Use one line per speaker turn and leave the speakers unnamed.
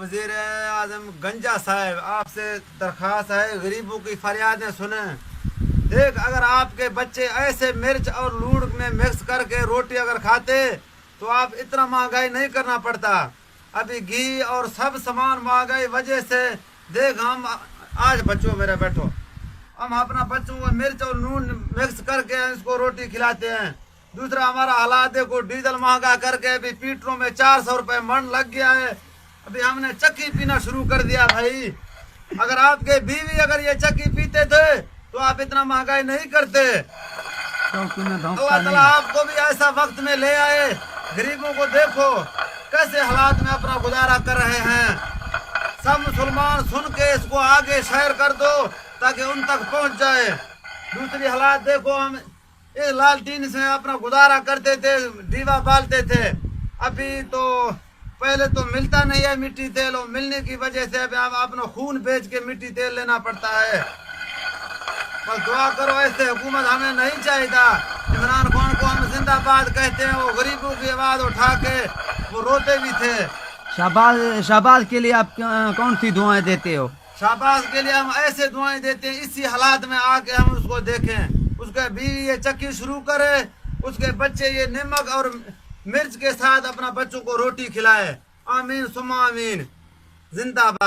वज़ीर आज़म गंजा साहब, आपसे दरख्वास्त है, गरीबों की फरियादें सुने। देख, अगर आपके बच्चे ऐसे मिर्च और लूण में मिक्स करके रोटी अगर खाते तो आप इतना महंगाई नहीं करना पड़ता। अभी घी और सब सामान महंगाई वजह से देख, हम आज बच्चों मेरे बैठो, हम अपना बच्चों को मिर्च और लूण मिक्स करके इसको रोटी खिलाते हैं। दूसरा, हमारा हालात देखो, डीजल महंगा करके अभी पेट्रोल में 400 रुपये मन लग गया है। अभी हमने चक्की पीना शुरू कर दिया भाई। अगर आपके बीवी अगर ये चक्की पीते थे तो आप इतना महंगाई नहीं करते। अल्लाह ताला आपको भी ऐसा वक्त में ले आए। गरीबों को देखो कैसे हालात में अपना गुजारा कर रहे हैं। सब मुसलमान सुन के इसको आगे शेयर कर दो ताकि उन तक पहुंच जाए। दूसरी हालात देखो, हम इस लालटीन से अपना गुजारा करते थे, दीवा बालते थे। अभी तो पहले तो मिलता नहीं है मिट्टी तेल, और मिलने की वजह से अभी अपना खून बेच के मिट्टी तेल लेना पड़ता है। बस दुआ करो, ऐसे हुकूमत हमें नहीं चाहिए था। इमरान खान को हम जिंदाबाद कहते हैं, वो गरीबों की आवाज़ उठा के वो रोते भी थे।
शहबाज के लिए आप कौन सी दुआएं देते हो?
शाबाश के लिए हम ऐसे दुआएं देते हैं, इसी हालात में आके हम उसको देखें, उसके बीवी ये चक्की शुरू करे, उसके बच्चे ये नमक और मिर्च के साथ अपना बच्चों को रोटी खिलाए। आमीन सुम्मा आमीन। जिंदाबाद।